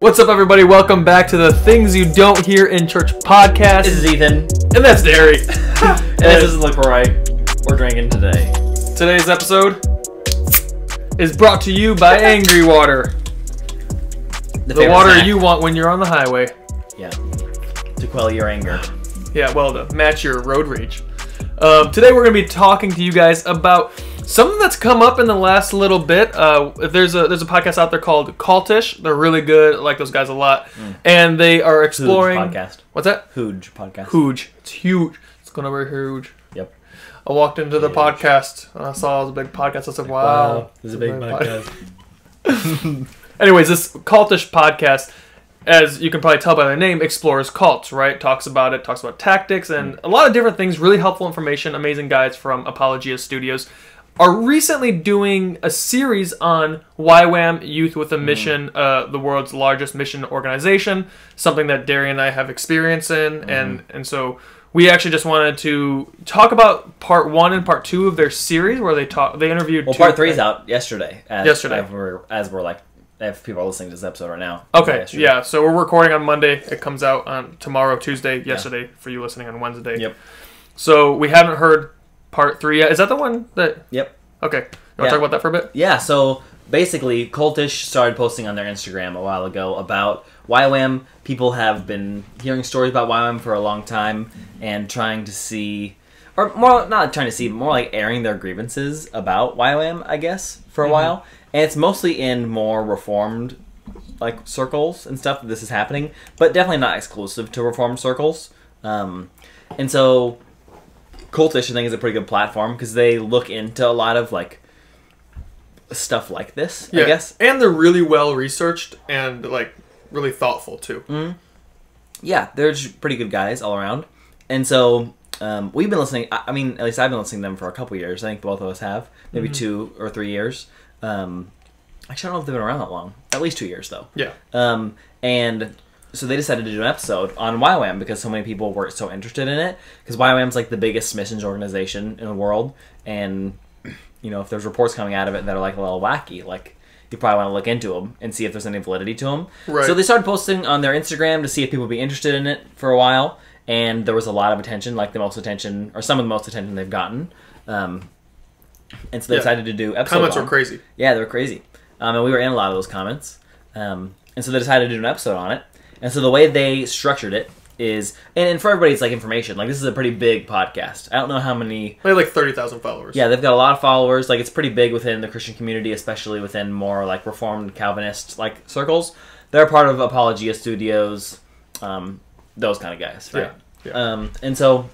What's up, everybody? Welcome back to the Things You Don't Hear in Church podcast. This is Ethan. And that's Derry. And this is LaCroix. We're drinking today. Today's episode is brought to you by Angry Water. The water snack you want when you're on the highway. Yeah. To quell your anger. Yeah, well, to match your road rage. Today we're going to be talking to you guys about something that's come up in the last little bit. There's a podcast out there called Cultish. They're really good. I like those guys a lot. And they are exploring... Huge podcast. What's that? Huge podcast. Huge. It's huge. It's going to be huge. Yep. I walked into the podcast and I saw it was a big podcast. I said, wow. It was a big podcast. Anyways, this Cultish podcast, as you can probably tell by their name, explores cults, right? Talks about tactics and a lot of different things. Really helpful information. Amazing guys from Apologia Studios are recently doing a series on YWAM, Youth with a Mission, the world's largest mission organization, something that Derry and I have experience in. And so we actually just wanted to talk about part 1 and part 2 of their series where they interviewed... Well, part 3 is out yesterday. As if people are listening to this episode right now. Okay, yeah. So we're recording on Monday. It comes out on tomorrow, Tuesday, yesterday, for you listening on Wednesday. Yep. So we haven't heard part 3 yet. Is that the one that... Yep. Okay. You want to talk about that for a bit? Yeah, so basically, Cultish started posting on their Instagram a while ago about YWAM. People have been hearing stories about YWAM for a long time and trying to see... Or more, not trying to see, more like airing their grievances about YWAM, I guess, for a while. And it's mostly in more reformed circles and stuff that this is happening, but definitely not exclusive to reformed circles. And so Cultish, I think, is a pretty good platform because they look into a lot of stuff like this, I guess. And they're really well researched and really thoughtful too. Mm-hmm. Yeah, they're just pretty good guys all around. And so we've been listening. I mean, at least I've been listening to them for a couple years. I think both of us have, maybe 2 or 3 years. Actually, I don't know if they've been around that long. At least 2 years, though. Yeah. And so they decided to do an episode on YWAM because so many people were so interested in it. Because YWAM's the biggest missions organization in the world. And, if there's reports coming out of it that are a little wacky, you probably want to look into them and see if there's any validity to them. Right. So they started posting on their Instagram to see if people would be interested in it for a while. And there was a lot of attention, some of the most attention they've gotten. And so they decided to do episodes. Comments were crazy. Yeah, they were crazy. And we were in a lot of those comments. And so they decided to do an episode on it. And so the way they structured it is... And for everybody, it's information. This is a pretty big podcast. I don't know how many... They have 30,000 followers. Yeah, they've got a lot of followers. It's pretty big within the Christian community, especially within more Reformed Calvinist circles. They're part of Apologia Studios, those kind of guys, right? Yeah. And so...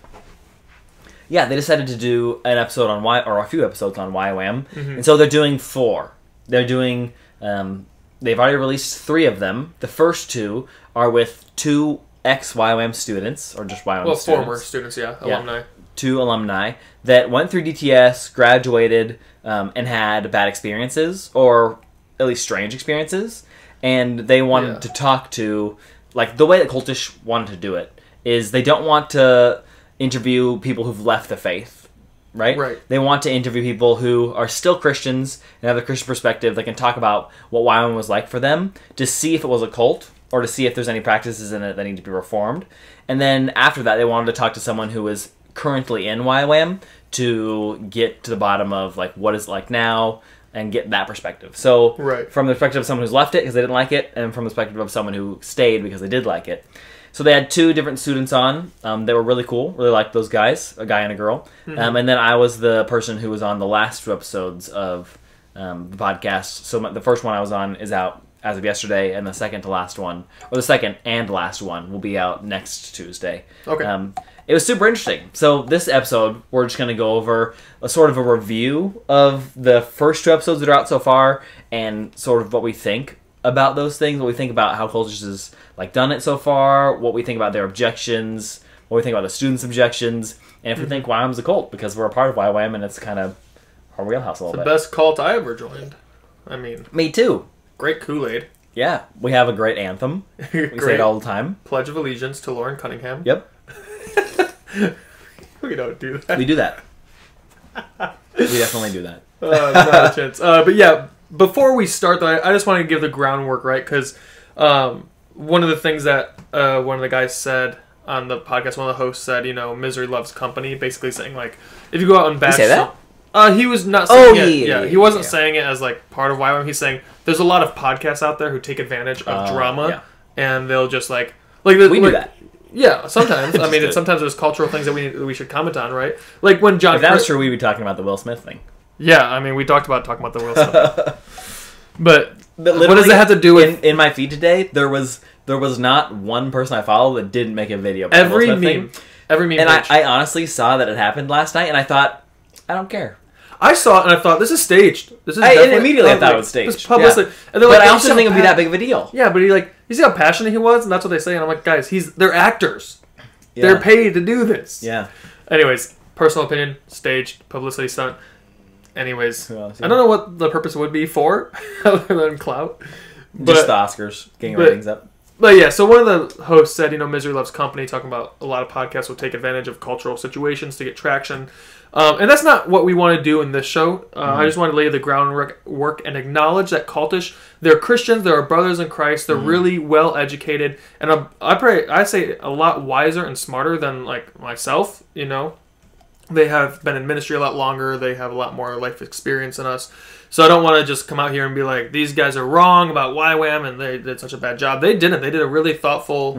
Yeah, they decided to do an episode on a few episodes on YWAM, and so they're doing 4. They're doing. They've already released 3 of them. The first 2 are with 2 ex-YWAM students, or just YWAM students. Former students, alumni. 2 alumni that went through DTS, graduated, and had bad experiences, or at least strange experiences, and they wanted to talk to, the way that Cultish wanted to do it is they don't want to interview people who've left the faith, right? Right. They want to interview people who are still Christians and have a Christian perspective that can talk about what YWAM was like for them to see if it was a cult or to see if there's any practices in it that need to be reformed. And then after that, they wanted to talk to someone who is currently in YWAM to get to the bottom of what it's like now and get that perspective. So from the perspective of someone who's left it because they didn't like it, and from the perspective of someone who stayed because they did like it. So they had 2 different students on. They were really cool. Really liked those guys, a guy and a girl. And then I was the person who was on the last 2 episodes of the podcast. So the first one I was on is out as of yesterday, and the second and last one will be out next Tuesday. Okay. It was super interesting. So this episode, we're just going to go over a sort of a review of the first 2 episodes that are out so far, and sort of what we think about those things, what we think about how Cultish has done it so far, what we think about their objections, what we think about the students' objections, and if we think YWAM's a cult, because we're a part of YWAM and it's kind of our wheelhouse a little bit. The best cult I ever joined. I mean... Me too. Great Kool-Aid. Yeah, we have a great anthem. We say it all the time. Pledge of Allegiance to Lauren Cunningham. Yep. We don't do that. We do that. We definitely do that. Not a chance. But yeah... Before we start, though, I just want to give the groundwork, right? Because One of the things that one of the guys said on the podcast, one of the hosts said, misery loves company, basically saying, like, if you go out and bash... Did he say that? He was not saying it. Yeah. He wasn't saying it as, like, part of YWAM. He's saying there's a lot of podcasts out there who take advantage of drama, and they'll just, like... we do that. Yeah, sometimes. I mean, sometimes there's cultural things that we should comment on, right? Like when John... If that was true, we'd be talking about the Will Smith thing. Yeah, I mean, we talked about the Will Smith thing. But what does it have to do with... In my feed today, there was not one person I follow that didn't make a video about every the Will Smith meme. thing. Every meme. And I honestly saw that it happened last night, and I thought, I don't care. I saw it, and I thought, this is staged. This is immediately I thought it was staged. This publicly. Yeah. And but I also think it would be that big of a deal. Yeah, but you see how passionate he was, and that's what they say. And I'm like, guys, they're actors. Yeah. They're paid to do this. Yeah. Anyways, personal opinion, staged, publicity stunt. Anyways, I don't know what the purpose would be for, other than clout. Just the Oscars, getting ratings up. But yeah, so one of the hosts said, misery loves company, talking about a lot of podcasts will take advantage of cultural situations to get traction. And that's not what we want to do in this show. I just want to lay the groundwork and acknowledge that Cultish, they're Christians, they're our brothers in Christ, they're really well educated, and I say a lot wiser and smarter than like myself. They have been in ministry a lot longer, they have a lot more life experience than us. So I don't want to just come out here and be like, these guys are wrong about YWAM and they did such a bad job. They didn't. They did a really thoughtful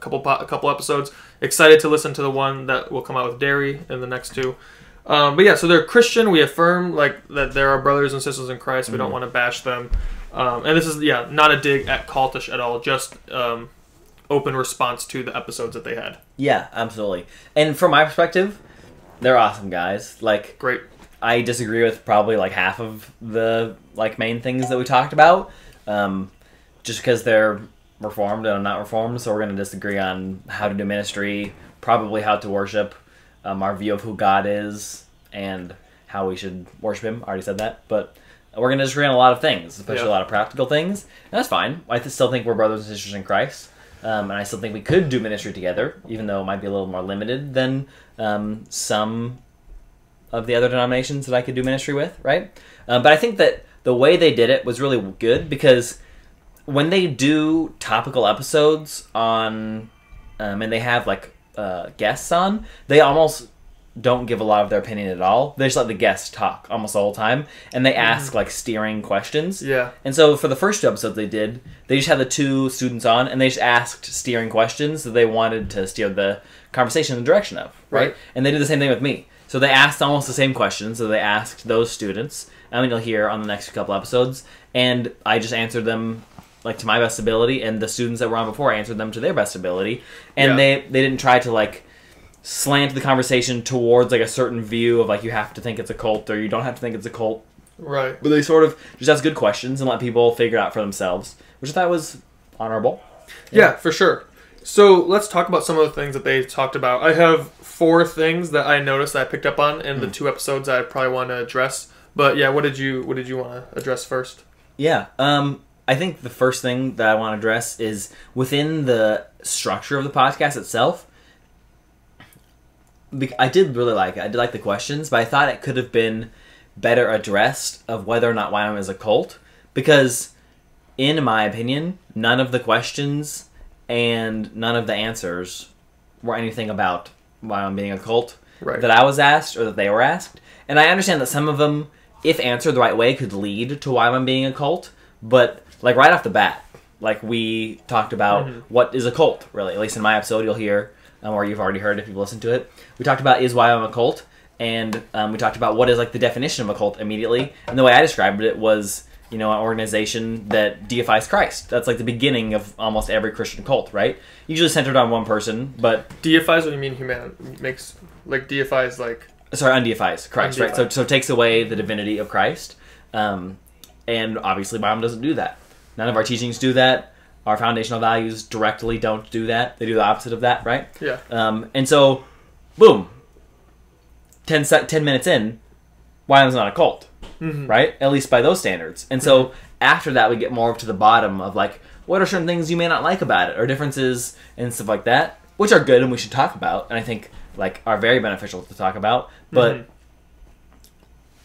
couple episodes. Excited to listen to the one that will come out with Derry and the next two. But yeah, so they're Christian. We affirm that they're our brothers and sisters in Christ. We don't want to bash them. And this is not a dig at Cultish at all. Just open response to the episodes that they had. Yeah, absolutely. And from my perspective, they're awesome guys. Like, great. I disagree with probably like half of the main things that we talked about, just because they're reformed and I'm not reformed. So we're going to disagree on how to do ministry, probably how to worship, our view of who God is, and how we should worship Him. I already said that, but we're going to disagree on a lot of things, especially a lot of practical things. And that's fine. I still think we're brothers and sisters in Christ, and I still think we could do ministry together, even though it might be a little more limited than some of the other denominations that I could do ministry with, right? But I think that the way they did it was really good, because when they do topical episodes on, and they have guests on, they almost don't give a lot of their opinion at all. They just let the guests talk almost the whole time, and they ask steering questions. Yeah. And so for the first two episodes they just had the two students on, and they just asked steering questions that they wanted to steer the conversation in the direction of, right? And they did the same thing with me. So they asked almost the same questions that they asked those students. I mean, you'll hear on the next couple episodes, and I just answered them to my best ability, and the students that were on before answered them to their best ability, and they didn't try to slant the conversation towards a certain view of you have to think it's a cult or you don't have to think it's a cult, right? But they sort of just ask good questions and let people figure it out for themselves, which I thought was honorable. Yeah, for sure. So let's talk about some of the things that they talked about. I have 4 things that I noticed that I picked up on in the 2 episodes that I probably want to address. But yeah, what did you want to address first? Yeah, I think the first thing that I want to address is within the structure of the podcast itself. I did really like it. I did like the questions, but I thought it could have been better addressed of whether or not YWAM is a cult, because in my opinion, none of the questions and none of the answers were anything about YWAM being a cult that I was asked or that they were asked. And I understand that some of them, if answered the right way, could lead to YWAM being a cult, but right off the bat, we talked about what is a cult, really. At least in my episode, you'll hear, or you've already heard if you've listened to it. We talked about is YWAM a cult, and we talked about what is the definition of a cult immediately. And the way I described it was, an organization that deifies Christ. That's the beginning of almost every Christian cult, right? Usually centered on one person, but deifies. What do you mean? Makes deifies sorry, undeifies Christ, right? So it takes away the divinity of Christ, and obviously YWAM doesn't do that. None of our teachings do that. Our foundational values directly don't do that. They do the opposite of that, right? Yeah. And so, boom, 10 minutes in, YWAM's not a cult, right? At least by those standards. And so after that, we get more to the bottom of what are certain things you may not like about it, or differences and stuff like that, which are good and we should talk about, and I think are very beneficial to talk about. But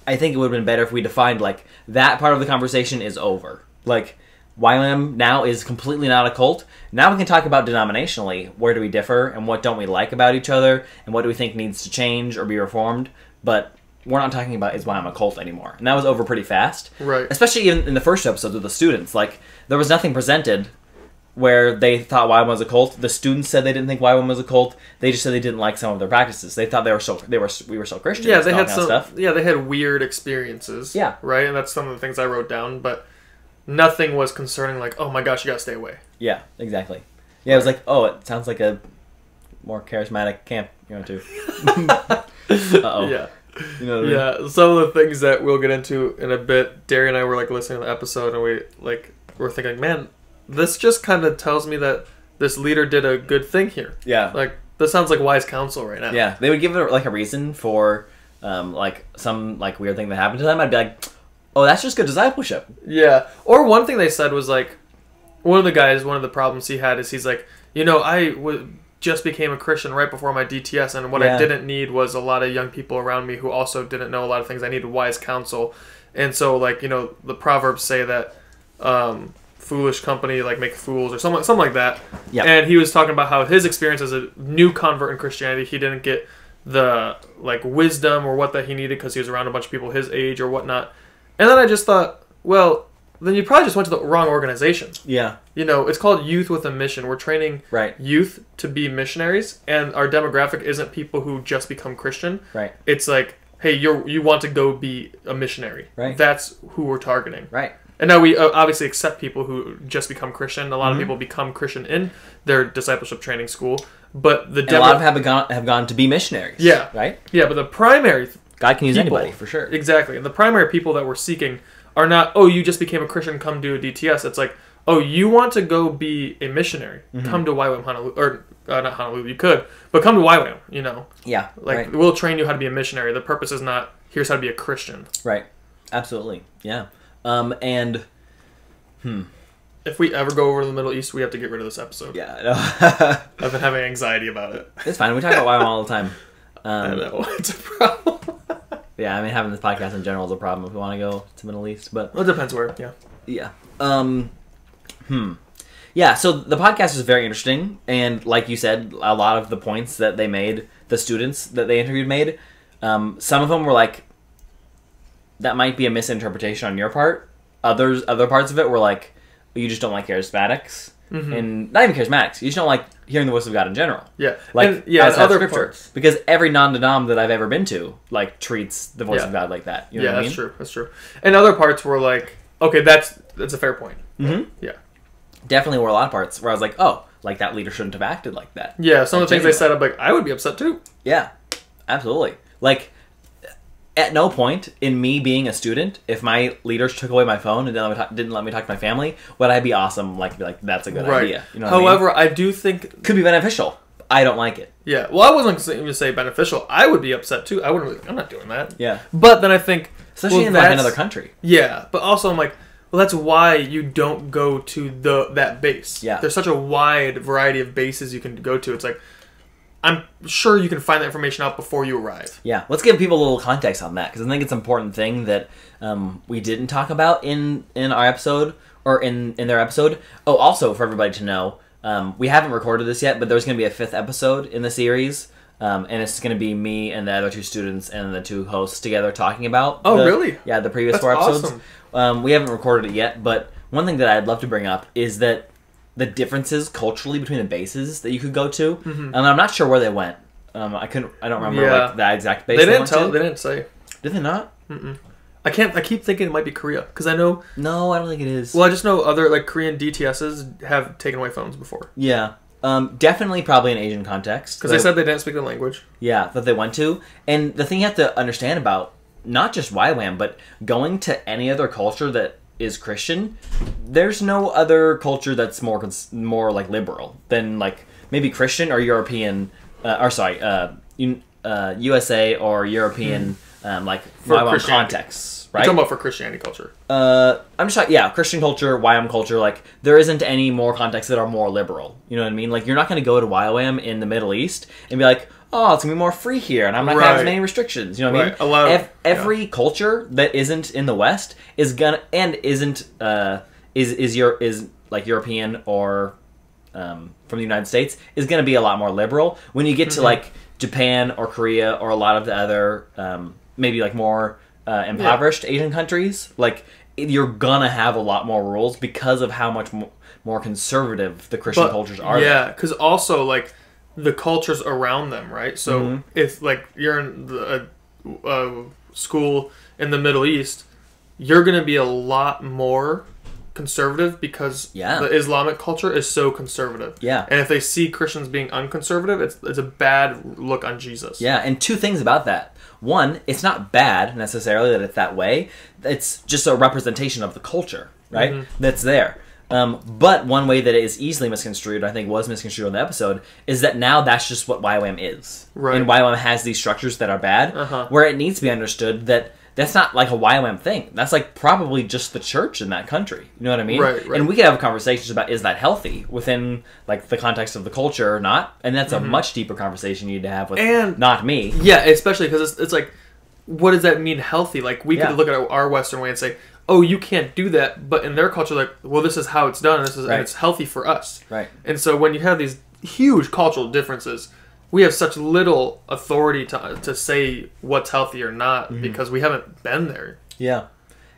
I think it would have been better if we defined that part of the conversation is over. YWAM now is completely not a cult. Now we can talk about denominationally, where do we differ, and what don't we like about each other, and what do we think needs to change or be reformed, but we're not talking about is YWAM a cult anymore. And that was over pretty fast. Right. Especially in the first episode with the students. Like, there was nothing presented where they thought YWAM was a cult. The students said they didn't think YWAM was a cult. They just said they didn't like some of their practices. They thought we were so Christian. Yeah, they had some stuff. Yeah, they had weird experiences. Yeah. Right? And that's some of the things I wrote down, but nothing was concerning like, oh my gosh, you gotta stay away. Yeah, exactly. Yeah, it was like, oh, it sounds like a more charismatic camp you're going to. Uh-oh. Yeah. You know what I mean? Yeah, some of the things that we'll get into in a bit, Derry and I were like listening to the episode and we're thinking, man, this just kind of tells me that this leader did a good thing here. Yeah. Like, this sounds like wise counsel right now. Yeah, they would give it like a reason for like some like weird thing that happened to them. I'd be like, oh, that's just good discipleship. Yeah. Or one thing they said was like, one of the problems he had is he's like, just became a Christian right before my DTS, and what I didn't need was a lot of young people around me who also didn't know a lot of things. I needed wise counsel. And so, like, the Proverbs say that foolish company, like, make fools, or something like that. Yep. And he was talking about how his experience as a new convert in Christianity, he didn't get the, like, wisdom or what that he needed because he was around a bunch of people his age or whatnot. And then I just thought, well, then you probably just went to the wrong organization. Yeah. It's called Youth with a Mission. We're training right. youth to be missionaries, and our demographic isn't people who just become Christian. Right. It's like, hey, you want to go be a missionary. Right. That's who we're targeting. Right. And now we obviously accept people who just become Christian. A lot of people become Christian in their discipleship training school, but a lot of have gone to be missionaries. Yeah. Right. Yeah, but the primary God can use anybody for sure. Exactly, and the primary people that we're seeking are not, oh, you just became a Christian, come do a DTS. It's like, oh, you want to go be a missionary, come to YWAM Honolulu, or not Honolulu, you could, but come to YWAM, Yeah. Like, we'll train you how to be a missionary. The purpose is not, here's how to be a Christian. Right. Absolutely. Yeah. If we ever go over to the Middle East, we have to get rid of this episode. Yeah, I know. I've been having anxiety about it. It's fine. We talk about YWAM all the time. I know. It's a problem. Yeah, I mean, having this podcast in general is a problem if we want to go to Middle East, but... Well, it depends where, yeah. Yeah. Yeah, so the podcast is very interesting, and like you said, a lot of the points that they made, the students that they interviewed made, some of them were like, that might be a misinterpretation on your part. Other parts of it were like, you just don't like charismatics. And not even charismatics. You just don't like hearing the voice of God in general. Yeah. Like, as other parts. Because every non-denom that I've ever been to, like, treats the voice of God like that. You know what I mean? True. That's true. And other parts were like, okay, that's a fair point. Yeah. Definitely were a lot of parts where I was like, oh, like, that leader shouldn't have acted like that. Yeah, some of the things they said, I'm like, I would be upset too. Yeah, absolutely. Like, at no point in me being a student, if my leaders took away my phone and didn't let me talk to my family, would I be awesome? Like, be like, that's a good idea. You know However, what I mean? I do think could be beneficial. I don't like it. Yeah. Well, I wasn't going to say beneficial. I would be upset too. I wouldn't. I'm not doing that. Yeah. But then I think, especially in like another country. Yeah. But also, I'm like, well, that's why you don't go to that base. Yeah. There's such a wide variety of bases you can go to. It's like, I'm sure you can find that information out before you arrive. Yeah, let's give people a little context on that, because I think it's an important thing that we didn't talk about in our episode, or in their episode. Oh, also, for everybody to know, we haven't recorded this yet, but there's going to be a 5th episode in the series, and it's going to be me and the other 2 students and the 2 hosts together talking about really? Yeah, the previous 4 episodes. Awesome. We haven't recorded it yet, but one thing that I'd love to bring up is that the differences culturally between the bases that you could go to, and I'm not sure where they went. I don't remember like that exact base. They didn't say. Did they not? I keep thinking it might be Korea because I know. No, I don't think it is. Well, I just know other like Korean DTSs have taken away phones before. Yeah, definitely probably in Asian context because they said they didn't speak the language. Yeah, that they went to, and the thing you have to understand about not just YWAM, but going to any other culture that is Christian, there's no other culture that's more like liberal than like maybe Christian or European, USA or European, like for YWAM contexts, right? You're talking about for Christianity culture. I'm just talking, Christian culture, YWAM culture. Like there isn't any more contexts that are more liberal. You know what I mean? Like you're not going to go to YWAM in the Middle East and be like, oh, it's gonna be more free here, and I'm not gonna have as many restrictions. You know what I mean? Every culture that isn't in the West isn't is like European or from the United States is going to be a lot more liberal. When you get to like Japan or Korea or a lot of the other maybe like more impoverished Asian countries, like you're gonna have a lot more rules because of how much more conservative the Christian cultures are. Yeah, because also like the cultures around them, right? So if like you're in a school in the Middle East, you're gonna be a lot more conservative because the Islamic culture is so conservative. Yeah. And if they see Christians being unconservative, it's a bad look on Jesus. Yeah, and two things about that. One, it's not bad necessarily that it's that way. It's just a representation of the culture, right? That's there. But one way that it is easily misconstrued, I think was misconstrued on the episode, is that now that's just what YWAM is. Right. And YWAM has these structures that are bad, where it needs to be understood that that's not like a YWAM thing. That's like probably just the church in that country. You know what I mean? Right. And we could have conversations about, is that healthy within like the context of the culture or not? And that's a much deeper conversation you need to have with not me. Yeah, especially because it's like, what does that mean healthy? Like we could look at our Western way and say, oh, you can't do that. But in their culture, like, well, this is how it's done. And and it's healthy for us. Right. And so when you have these huge cultural differences, we have such little authority to say what's healthy or not because we haven't been there. Yeah.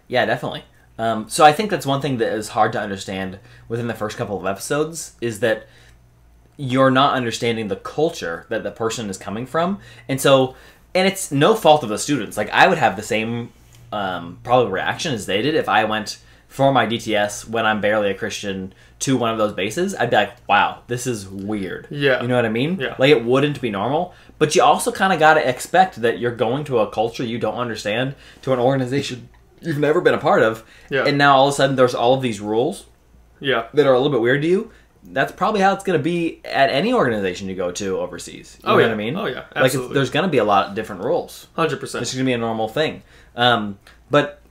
Yeah, definitely. So I think that's one thing that is hard to understand within the first couple of episodes is that you're not understanding the culture that the person is coming from. And it's no fault of the students. Like, I would have the same probably reaction as they did if I went for my DTS when I'm barely a Christian to one of those bases. I'd be like, wow, this is weird. Yeah. You know what I mean? Yeah. Like, it wouldn't be normal. But you also kind of got to expect that you're going to a culture you don't understand, to an organization you've never been a part of. Yeah. And now all of a sudden there's all of these rules that are a little bit weird to you. That's probably how it's going to be at any organization you go to overseas. You know what I mean? Oh, yeah. Absolutely. Like, there's going to be a lot of different rules. 100%. It's going to be a normal thing. But,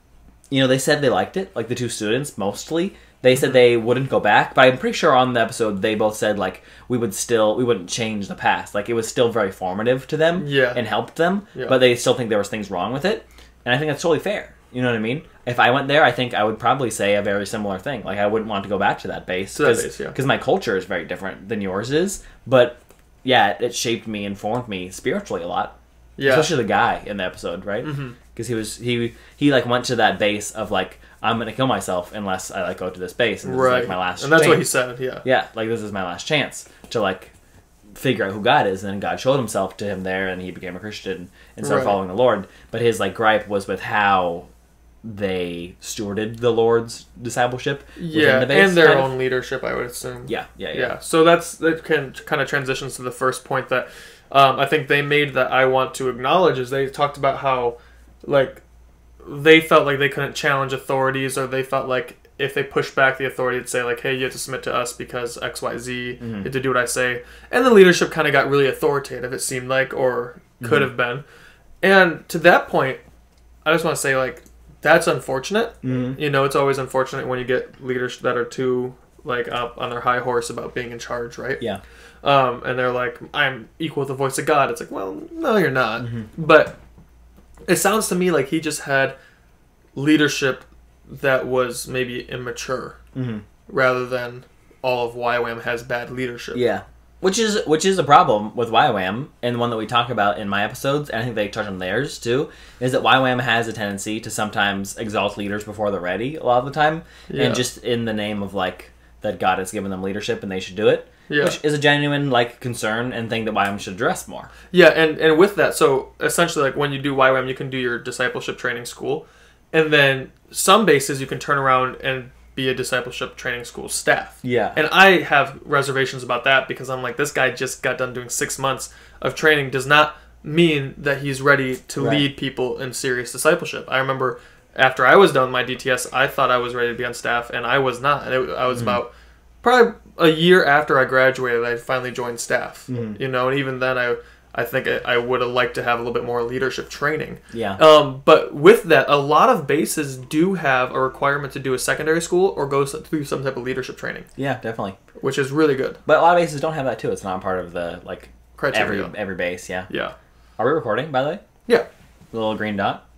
you know, they said they liked it. Like, the two students, mostly. They said they wouldn't go back. But I'm pretty sure on the episode, they both said, like, we wouldn't change the past. Like, it was still very formative to them and helped them. Yeah. But they still think there was things wrong with it. And I think that's totally fair. You know what I mean? If I went there, I think I would probably say a very similar thing. Like, I wouldn't want to go back to that base. Because my culture is very different than yours is. But, yeah, it shaped me and formed me spiritually a lot. Yeah. Especially the guy in the episode, right? Because he like, went to that base of, like, I'm going to kill myself unless I, like, go to this base. And this is, like, my last chance. And that's what he said, yeah. Yeah, like, this is my last chance to, like, figure out who God is. And then God showed himself to him there, and he became a Christian and started following the Lord. But his, like, gripe was with how they stewarded the Lord's discipleship within the base, and their own leadership, I would assume. Yeah. So that can kind of transitions to the first point that I think they made that I want to acknowledge is they talked about how, like, they felt like they couldn't challenge authorities, or they felt like if they pushed back the authority, it'd say, like, hey, you have to submit to us because X, Y, Z, you have to do what I say. And the leadership kind of got really authoritative, it seemed like, or could have been. And to that point, I just want to say, like, that's unfortunate. You know, it's always unfortunate when you get leaders that are too, like, up on their high horse about being in charge, right? Yeah. And they're like, I'm equal with the voice of God. It's like, well, no, you're not. But it sounds to me like he just had leadership that was maybe immature, rather than all of YWAM has bad leadership. Yeah. Which is a problem with YWAM, and one that we talk about in my episodes, and I think they touch on theirs too, is that YWAM has a tendency to sometimes exalt leaders before they're ready a lot of the time, and just in the name of, like, that God has given them leadership and they should do it, which is a genuine, like, concern and thing that YWAM should address more. Yeah, and with that, so essentially, like, when you do YWAM, you can do your Discipleship Training School, and then some bases you can turn around and be a Discipleship Training School staff. Yeah. And I have reservations about that because I'm like, this guy just got done doing 6 months of training does not mean that he's ready to lead people in serious discipleship. I remember after I was done with my DTS, I thought I was ready to be on staff, and I was not. And I was about probably a year after I graduated, I finally joined staff. You know, and even then I think I would have liked to have a little bit more leadership training. Yeah. But with that, a lot of bases do have a requirement to do a secondary school or go through some type of leadership training. Yeah, definitely. Which is really good. But a lot of bases don't have that too. It's not part of the, like, criteria. Every base. Yeah. Yeah. Are we recording, by the way? Yeah. The little green dot.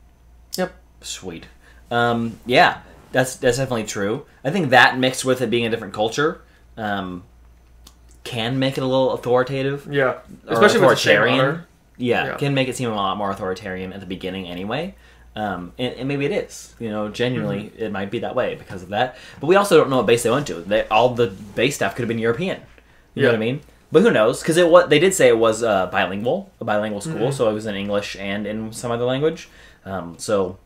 Yep. Sweet. Yeah. That's definitely true. I think that mixed with it being a different culture can make it a little authoritative. Yeah. Especially with the shame honor. Yeah, can make it seem a lot more authoritarian at the beginning anyway. And maybe it is. Genuinely, it might be that way because of that. But we also don't know what base they went to. All the base staff could have been European. You know what I mean? But who knows? Because they did say it was a bilingual school, so it was in English and in some other language. So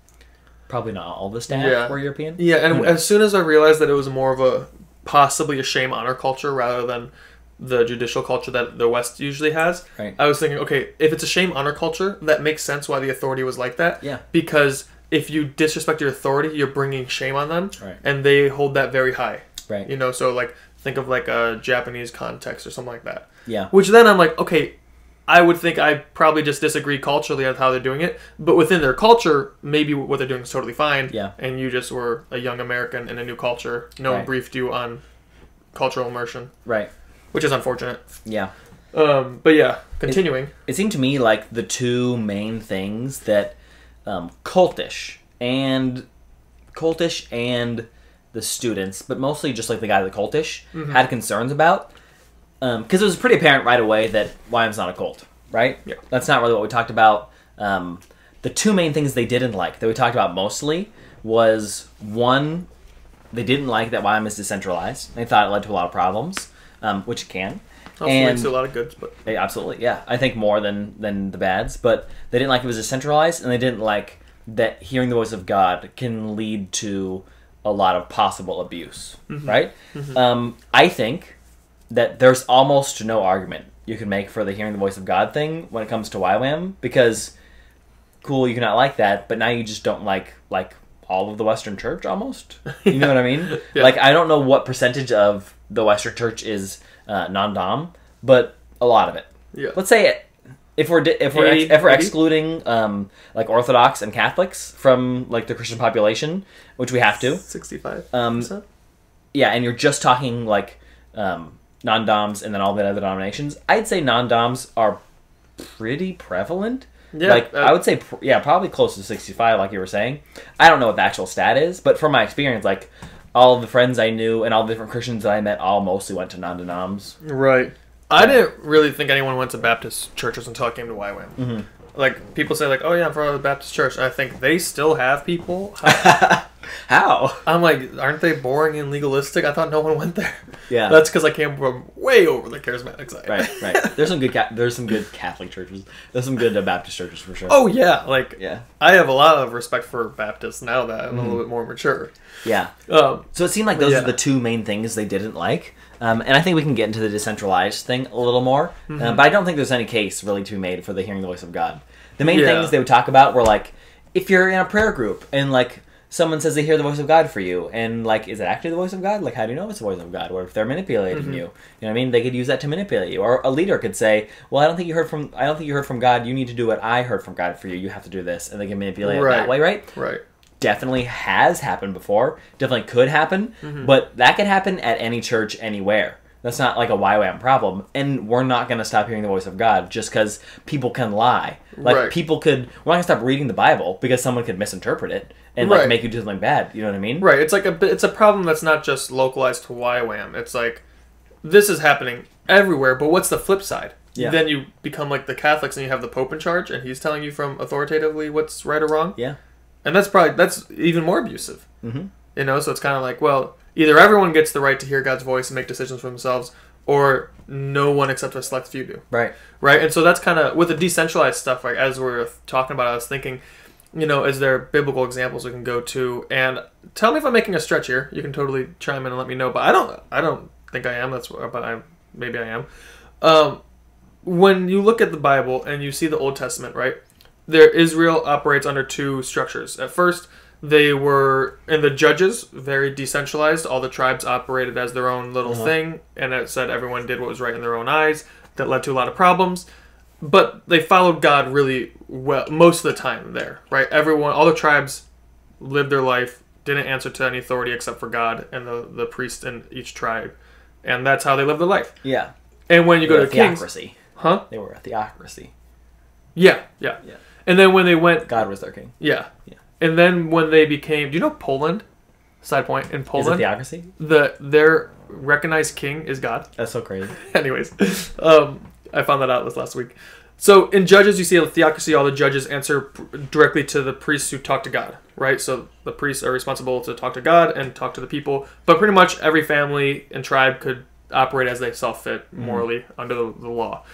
probably not all the staff were European. Yeah, and as soon as I realized that it was more of possibly a shame honor culture rather than the judicial culture that the West usually has, right. I was thinking, okay, if it's a shame honor culture, that makes sense why the authority was like that. Yeah. Because if you disrespect your authority, you're bringing shame on them, right. and they hold that very high. Right. So like think of like a Japanese context or something like that. Yeah. Which then I'm like, okay, I would think I probably just disagree culturally with how they're doing it, but within their culture, maybe what they're doing is totally fine. Yeah. And you just were a young American in a new culture. No one briefed you on cultural immersion. Right. Which is unfortunate. Yeah. But yeah, continuing. It seemed to me like the two main things that Cultish and the students, but mostly just like the guy at the Cultish, had concerns about. Because it was pretty apparent right away that YWAM's not a cult, right? Yeah. That's not really what we talked about. The two main things they didn't like, that we talked about mostly, was one, they didn't like that YWAM is decentralized. They thought it led to a lot of problems, which it can. Also leads to a lot of goods, but... Absolutely, yeah. I think more than the bads. But they didn't like it was decentralized, and they didn't like that hearing the voice of God can lead to a lot of possible abuse, right? I think that there's almost no argument you can make for the hearing the voice of God thing when it comes to YWAM, because, cool, you cannot like that, but now you just don't like all of the Western Church, almost. You know what I mean? Yeah. Like, I don't know what percentage of the Western Church is non-dom, but a lot of it. Yeah. Let's say if we're excluding like Orthodox and Catholics from like the Christian population, which we have to, 65%. Yeah, and you're just talking like non-doms and then all the other denominations, I'd say non-doms are pretty prevalent. Yeah, like I would say, probably close to 65, like you were saying. I don't know what the actual stat is, but from my experience, like all of the friends I knew and all the different Christians that I met all mostly went to non-denoms. Right. I didn't really think anyone went to Baptist churches until I came to YWAM. Like, people say, like, oh, yeah, I'm from a Baptist church. And I think they still have people. How? I'm like, aren't they boring and legalistic? I thought no one went there. Yeah. That's because I came from way over the charismatic side. Right. There's some good Catholic churches. There's some good Baptist churches for sure. Oh, yeah. Like, yeah. I have a lot of respect for Baptists now that I'm a little bit more mature. Yeah. So it seemed like those are the two main things they didn't like. And I think we can get into the decentralized thing a little more. But I don't think there's any case really to be made for the hearing the voice of God. The main things they would talk about were like, if you're in a prayer group and like someone says they hear the voice of God for you, and like, is it actually the voice of God? Like, how do you know it's the voice of God? Or if they're manipulating you, you know what I mean? They could use that to manipulate you. Or a leader could say, well, I don't think you heard from God. You need to do what I heard from God for you. You have to do this, and they can manipulate it that way, right? Right. Definitely has happened before. Definitely could happen, but that could happen at any church, anywhere. That's not like a YWAM problem, and we're not going to stop hearing the voice of God just because people can lie. Like we're not going to stop reading the Bible because someone could misinterpret it and like make you do something bad. You know what I mean? Right. It's like it's a problem that's not just localized to YWAM. It's like this is happening everywhere. But what's the flip side? Yeah. Then you become like the Catholics, and you have the Pope in charge, and he's telling you from authoritatively what's right or wrong. Yeah. And that's even more abusive. So it's kind of like, well, either everyone gets the right to hear God's voice and make decisions for themselves, or no one except a select few do. Right. And so that's kind of, with the decentralized stuff, like as we're talking about, I was thinking, is there biblical examples we can go to? And tell me if I'm making a stretch here. You can totally chime in and let me know, but I don't think I am. Maybe I am. When you look at the Bible and you see the Old Testament, right, Israel operates under two structures. At first, they were, in the Judges, very decentralized. All the tribes operated as their own little thing, and it said everyone did what was right in their own eyes. That led to a lot of problems. But they followed God really well most of the time there, right? All the tribes lived their life, didn't answer to any authority except for God and the priest in each tribe. And that's how they lived their life. Yeah. And when you go to Kings... Theocracy. Huh? They were a theocracy. Yeah. And then when they went... God was their king. Yeah. And then when they became... Do you know Poland? side point, in Is it Poland, theocracy? their recognized king is God. That's so crazy. Anyways, I found that out this last week. So in Judges, you see a theocracy. All the judges answer directly to the priests who talk to God, right? So the priests are responsible to talk to God and talk to the people. But pretty much every family and tribe could operate as they saw fit morally under the law.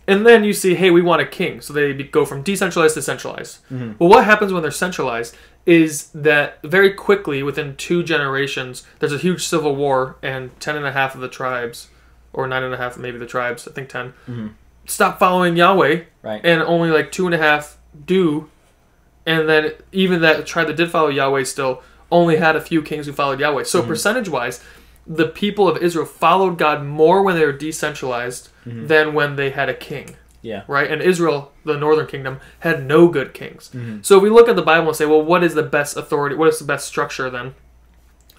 And then you see, hey, we want a king. So they go from decentralized to centralized. Well, what happens when they're centralized is that very quickly, within 2 generations, there's a huge civil war, and 10.5 of the tribes, or 9.5 maybe the tribes, I think 10, stop following Yahweh, Right. and only like 2.5 do. And then even that tribe that did follow Yahweh still only had a few kings who followed Yahweh. So percentage-wise, the people of Israel followed God more when they were decentralized than when they had a king. Yeah. Right? And Israel, the northern kingdom, had no good kings. So if we look at the Bible and say, well, what is the best authority? What is the best structure then?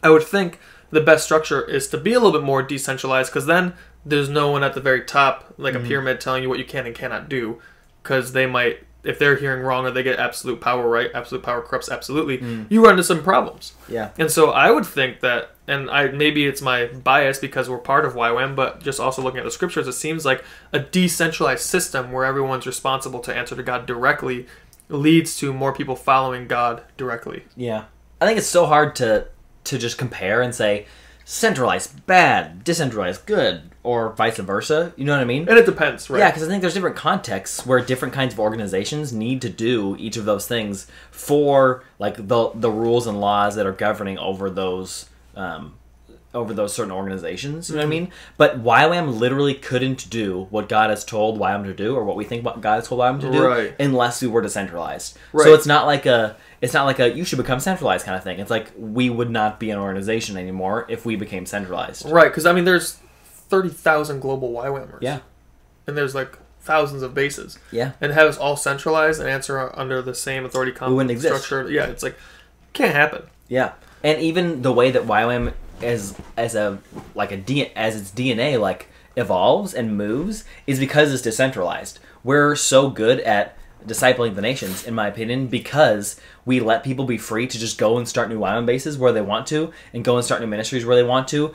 I would think the best structure is to be a little bit more decentralized, because then there's no one at the very top, like a pyramid, telling you what you can and cannot do, because they might, if they're hearing wrong or they get absolute power, right? Absolute power corrupts absolutely. You run into some problems. Yeah. And so I would think that, and maybe it's my bias because we're part of YWAM, but just also looking at the scriptures, it seems like a decentralized system where everyone's responsible to answer to God directly leads to more people following God directly. Yeah. I think it's so hard to just compare and say centralized bad, decentralized good, or vice versa. You know what I mean? And it depends, right? Yeah, because I think there's different contexts where different kinds of organizations need to do each of those things for like the rules and laws that are governing over those certain organizations. You know what I mean? But YWAM literally couldn't do what God has told YWAM to do, or what we think God has told YWAM to do, unless we were decentralized. Right. So it's not like a you should become centralized kind of thing. It's like we would not be an organization anymore if we became centralized. Right, because I mean there's 30,000 global YWAMers. Yeah. And there's like thousands of bases. Yeah. And have us all centralized and answer under the same authority structure. Yeah, it's like, can't happen. Yeah. And even the way that YWAM as its DNA like evolves and moves is because it's decentralized. We're so good at discipling the nations, in my opinion, because we let people be free to just go and start new YWAM bases where they want to, and go and start new ministries where they want to,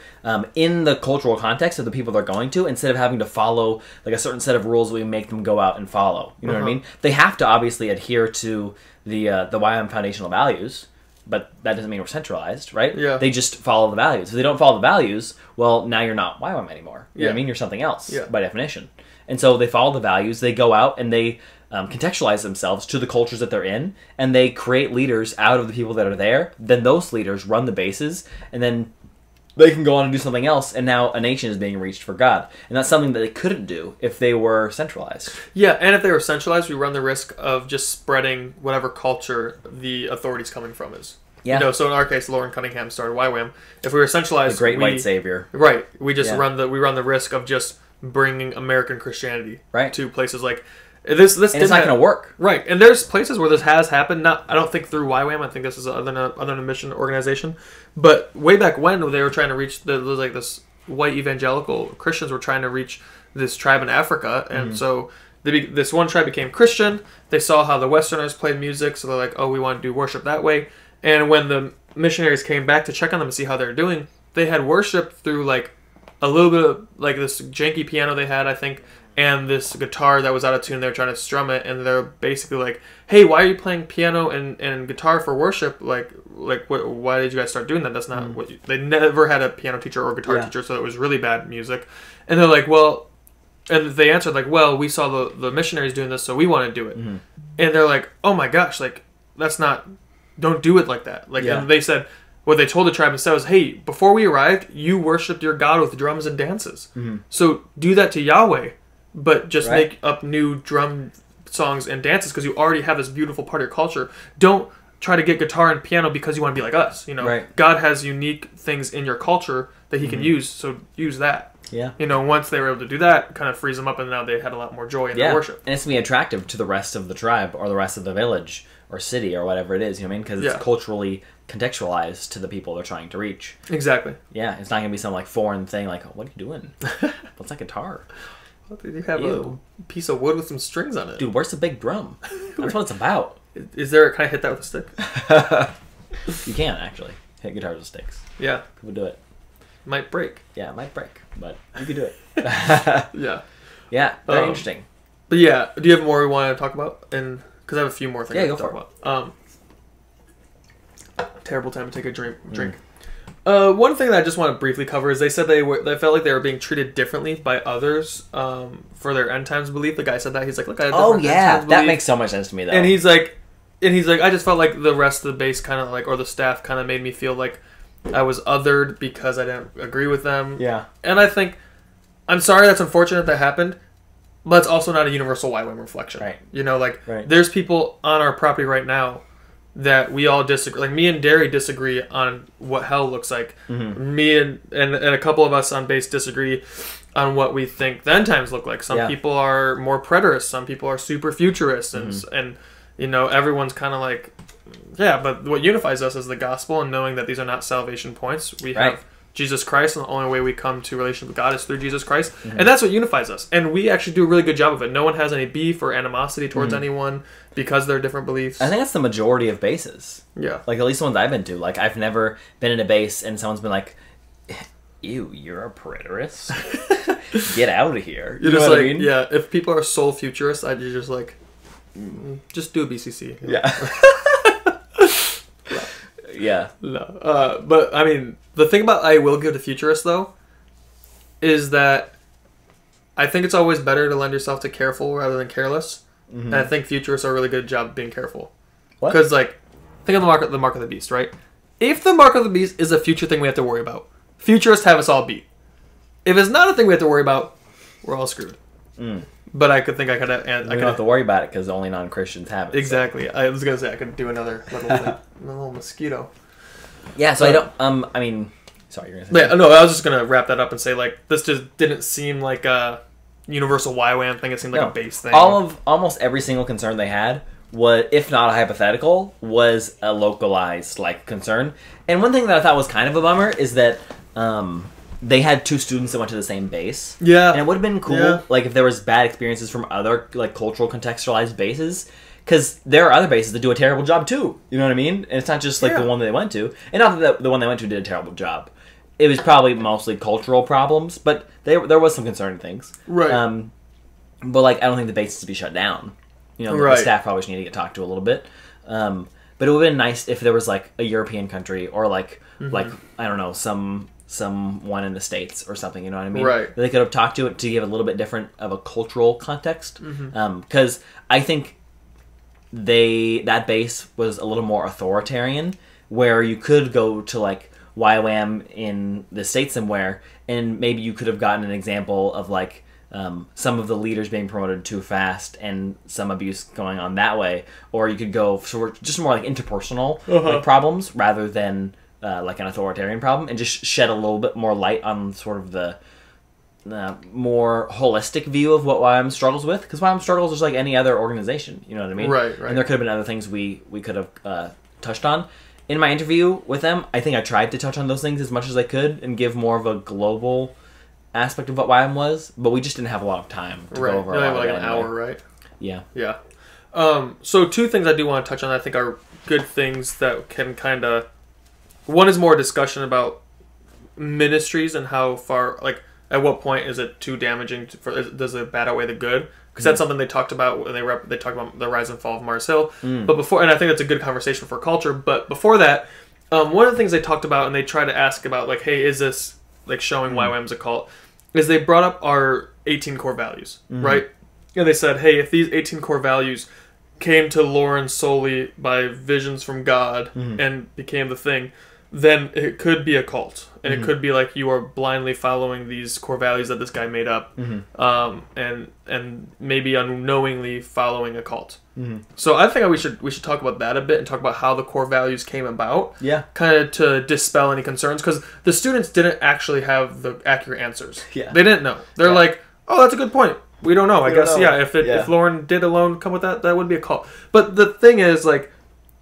in the cultural context of the people they're going to, instead of having to follow like a certain set of rules we make them go out and follow. You know what I mean? They have to obviously adhere to the YWAM foundational values, but that doesn't mean we're centralized, right? Yeah. They just follow the values. If they don't follow the values, well, now you're not YWAM anymore. You know what I mean? You're something else by definition. And so they follow the values, they go out and they contextualize themselves to the cultures that they're in, and they create leaders out of the people that are there. Then those leaders run the bases, and then they can go on and do something else, and now a nation is being reached for God. And that's something that they couldn't do if they were centralized. Yeah, and if they were centralized, we run the risk of just spreading whatever culture the authority's coming from is. Yeah. You know, so in our case, Lauren Cunningham started YWAM. If we were centralized, the great white savior. Right. We just run the risk of just bringing American Christianity to places like this. This and it's not going to work. Right. And there's places where this has happened. Not, I don't think through YWAM. I think this is other mission organization. But way back when they were trying to reach this white evangelical Christians were trying to reach this tribe in Africa, and so this one tribe became Christian. They saw how the Westerners played music, so they're like, "Oh, we want to do worship that way." And when the missionaries came back to check on them and see how they're doing, they had worship through like a little bit of like this janky piano they had, I think, and this guitar that was out of tune. They were trying to strum it, and they're basically like, "Hey, why are you playing piano and guitar for worship? Why did you guys start doing that? That's not what they never had a piano teacher or guitar teacher, so it was really bad music." And they're like, "Well," and they answered like, "Well, we saw the missionaries doing this, so we want to do it." And they're like, "Oh my gosh, like that's not. Don't do it like that." And they said, what they told the tribe instead was, "Hey, before we arrived, you worshipped your God with drums and dances. So do that to Yahweh, but just make up new drum songs and dances because you already have this beautiful part of your culture. Don't try to get guitar and piano because you want to be like us. You know, God has unique things in your culture that He can use, so use that." Yeah. You know, once they were able to do that, kind of frees them up, and now they had a lot more joy in their worship. And it's going to be attractive to the rest of the tribe or the rest of the village or city or whatever it is, you know what I mean? Because it's culturally contextualized to the people they're trying to reach. Exactly. Yeah, it's not going to be some like foreign thing like, "What are you doing? What's that guitar? You have a piece of wood with some strings on it. Dude, where's the big drum? That's what it's about." Can I hit that with a stick? You can, actually. hit guitars with sticks. Yeah. People do it. Might break. Yeah, it might break, but you can do it. Yeah. Yeah, very interesting. But yeah, do you have more you want to talk about? And because I have a few more things to talk about. Terrible time to take a drink. One thing that I just want to briefly cover is they said they felt like they were being treated differently by others for their end times belief. The guy said that. He's like, look, I have different end times that belief. makes so much sense to me though. And he's like, I just felt like the rest of the base kind of like, or the staff kind of made me feel like I was othered because I didn't agree with them. Yeah. And I think, I'm sorry that's unfortunate that happened, but it's also not a universal YWAM reflection. Right. You know, like, there's people on our property right now that we all disagree. Like, me and Derry disagree on what hell looks like. Mm-hmm. Me and a couple of us on base disagree on what we think the end times look like. Some people are more preterists. Some people are super futurists. And you know, everyone's kind of like, yeah, but what unifies us is the gospel and knowing that these are not salvation points. We have Jesus Christ, and the only way we come to relationship with God is through Jesus Christ. Mm-hmm. And that's what unifies us. And we actually do a really good job of it. No one has any beef or animosity towards anyone because they're different beliefs. I think that's the majority of bases. Yeah. Like, at least the ones I've been to. Like, I've never been in a base and someone's been like, ew, you're a preterist? Get out of here. You know just what I mean? Yeah, if people are soul futurists, I'd just like, just do a BCC. Yeah. Yeah. No. But, I mean, the thing about I will give to futurists, though, is that I think it's always better to lend yourself to careful rather than careless. Mm-hmm. And I think futurists are a really good job of being careful. What? Because, like, think of the mark of the beast, right? If the mark of the beast is a future thing we have to worry about, futurists have us all beat. If it's not a thing we have to worry about, we're all screwed. Mm. But I could have to worry about it because only non-Christians have it. Exactly. So. I was gonna say I could do another little thing, a little mosquito. Yeah. So I don't. I mean, sorry, you're gonna say. Yeah. No, I was just gonna wrap that up and say like this just didn't seem like a universal YWAM thing. It seemed like a base thing. Almost every single concern they had was, if not a hypothetical, was a localized like concern. And one thing that I thought was kind of a bummer is that they had two students that went to the same base. Yeah. And it would have been cool, like, if there was bad experiences from other, like, cultural contextualized bases. Because there are other bases that do a terrible job, too. You know what I mean? And it's not just, like, the one that they went to. And not that the one they went to did a terrible job. It was probably mostly cultural problems, but there was some concerning things. Right. But, like, I don't think the base needs to be shut down. You know, the staff probably need to get talked to a little bit. But it would have been nice if there was, like, a European country or, like, I don't know, someone in the States or something, you know what I mean? Right. That they could have talked to it to give a little bit different of a cultural context. Because I think that base was a little more authoritarian, where you could go to, like, YWAM in the States somewhere, and maybe you could have gotten an example of, like, some of the leaders being promoted too fast and some abuse going on that way. Or you could go for just more, like, interpersonal like, problems rather than like an authoritarian problem, and just shed a little bit more light on sort of the more holistic view of what YWAM struggles with. Because YWAM struggles just like any other organization, you know what I mean? Right. And there could have been other things we could have touched on. In my interview with them, I think I tried to touch on those things as much as I could and give more of a global aspect of what YWAM was, but we just didn't have a lot of time to go over. Like an hour, right? Yeah. Yeah. So two things I do want to touch on that I think are good things that can kind of... One is more discussion about ministries and how far, like, at what point is it too damaging? Does it bad outweigh the good? Because that's something they talked about when they talked about the rise and fall of Mars Hill. But before, and I think that's a good conversation for culture. But before that, one of the things they talked about and they tried to ask about, like, hey, is this like showing YWAM's a cult? Is they brought up our 18 core values, right? And they said, hey, if these 18 core values came to Lauren solely by visions from God and became the thing, then it could be a cult. And it could be like you are blindly following these core values that this guy made up, and maybe unknowingly following a cult. So I think we should talk about that a bit and talk about how the core values came about. Yeah. Kind of to dispel any concerns, because the students didn't actually have the accurate answers. Yeah. They didn't know. They're like, oh, that's a good point. We don't know. I guess, if Lauren did alone come with that would be a cult. But the thing is, like,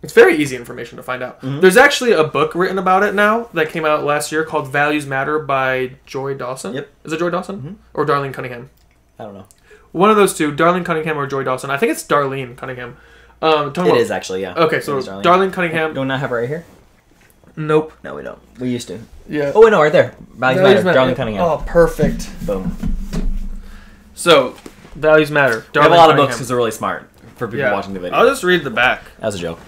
it's very easy information to find out. There's actually a book written about it now that came out last year called Values Matter by Joy Dawson. Yep. Is it Joy Dawson? Or Darlene Cunningham? I don't know. One of those two, Darlene Cunningham or Joy Dawson. I think it's Darlene Cunningham. It is actually, yeah. Okay, so Darlene Cunningham. Don't I have it right here? Nope. No, we don't. We used to. Yeah. Oh, wait, no, right there. Values Matter. Darling Cunningham. Oh, perfect. Boom. So, Values Matter. We have a lot of books because they're really smart for people watching the video. I'll just read the back. That was a joke.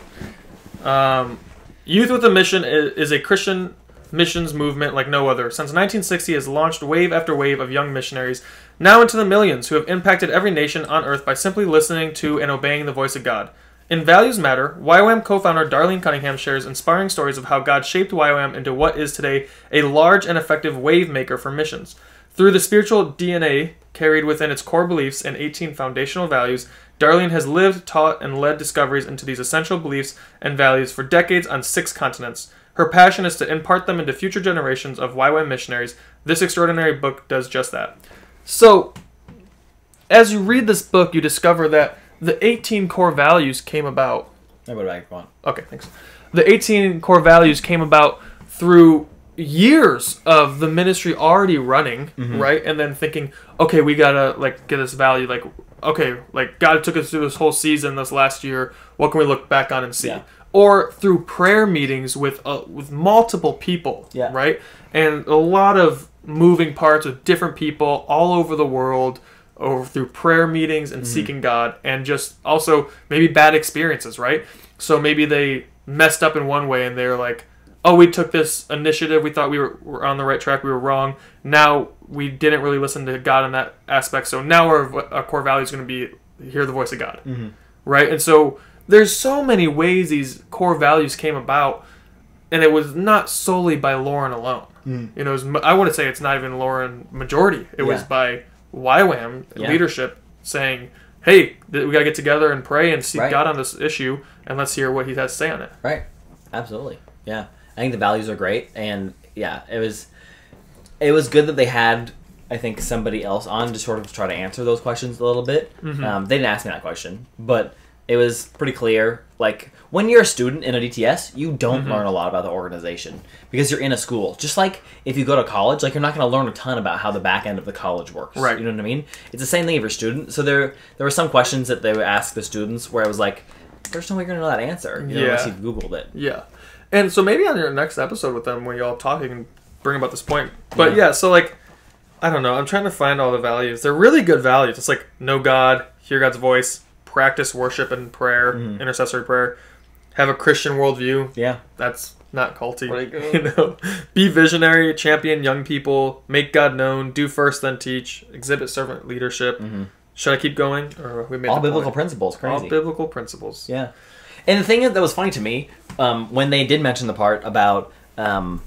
Youth with a Mission is a Christian missions movement like no other. Since 1960 has launched wave after wave of young missionaries, now into the millions, who have impacted every nation on earth by simply listening to and obeying the voice of God. In Values Matter, YWAM co-founder Darlene Cunningham shares inspiring stories of how God shaped YWAM into what is today a large and effective wave maker for missions. Through the spiritual DNA carried within its core beliefs and 18 foundational values, Darlene has lived, taught, and led discoveries into these essential beliefs and values for decades on 6 continents. Her passion is to impart them into future generations of YWAM missionaries. This extraordinary book does just that. So, as you read this book, you discover that the 18 core values came about... Come on. Okay, thanks. The 18 core values came about through years of the ministry already running, right? And then thinking, okay, we gotta get this value. God took us through this whole season, this last year. What can we look back on and see? Yeah. Or through prayer meetings with multiple people, right? And a lot of moving parts with different people all over the world, or through prayer meetings and seeking God, and just also maybe bad experiences, right? So maybe they messed up in one way and they're like, oh, we took this initiative, we thought we were on the right track, we were wrong. Now we didn't really listen to God in that aspect, so now our core value is going to be hear the voice of God, right? And so there's so many ways these core values came about, and it was not solely by Lauren alone. You know, I wouldn't say it's not even Lauren majority. It was by YWAM leadership saying, hey, we got to get together and pray and seek God on this issue, and let's hear what he has to say on it. Right. Absolutely. Yeah. I think the values are great, and it was good that they had, I think, somebody else on to sort of try to answer those questions a little bit. They didn't ask me that question, but it was pretty clear. Like, when you're a student in a DTS, you don't learn a lot about the organization because you're in a school. Just like if you go to college, you're not going to learn a ton about how the back end of the college works. Right. You know what I mean? It's the same thing if you're a student. So there were some questions that they would ask the students where I was like, there's no way you're going to know that answer, unless you've Googled it. Yeah. And so maybe on your next episode with them, when you all talk, you can bring about this point. But so I don't know. I'm trying to find all the values. They're really good values. It's like, know God, hear God's voice, practice worship and prayer, intercessory prayer, have a Christian worldview. Yeah. That's not culty. Be visionary, champion young people, make God known, do first then teach, exhibit servant leadership. Should I keep going? Or we made all biblical principles. Crazy. All biblical principles. Yeah. And the thing that was funny to me, when they did mention the part about, and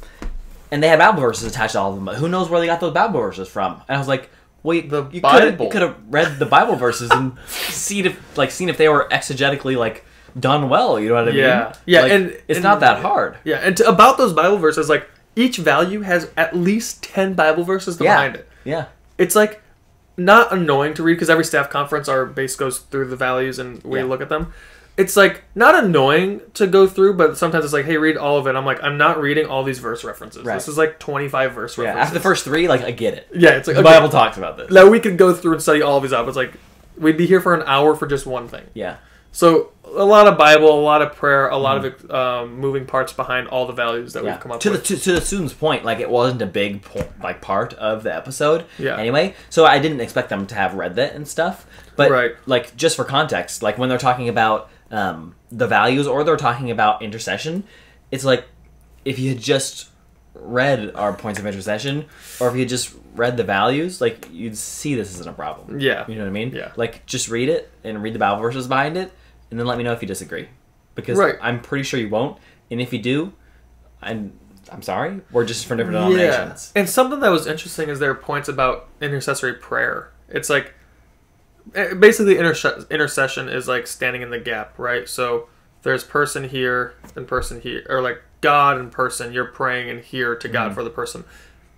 they had Bible verses attached to all of them, but who knows where they got those Bible verses from? And I was like, well, you could have read the Bible verses and seen if they were exegetically done well. You know what I mean? Yeah, and it's not that hard. Yeah, and about those Bible verses, each value has at least 10 Bible verses behind it. Yeah, it's not annoying to read because every staff conference our base goes through the values and we look at them. It's not annoying to go through, but sometimes it's hey, read all of it. I'm I'm not reading all these verse references. Right. This is 25 verse references. After the first 3, I get it. Yeah, it's the Bible talks about this. Now we could go through and study all of these out. It's we'd be here for an hour for just one thing. Yeah. So a lot of Bible, a lot of prayer, a lot of moving parts behind all the values that we've come up with. To the student's point, it wasn't a big part of the episode. Yeah. Anyway, so I didn't expect them to have read that and stuff. But just for context, when they're talking about the values or they're talking about intercession, it's if you had just read our points of intercession or if you had just read the values, you'd see this isn't a problem. Yeah. You know what I mean? Yeah. Just read it and read the Bible verses behind it and then let me know if you disagree. Because I'm pretty sure you won't. And if you do, I'm sorry. We're just from different denominations. And something that was interesting is their points about intercessory prayer. It's basically intercession is standing in the gap, right? So there's person here and person here, or God and person, you're praying and here to God for the person.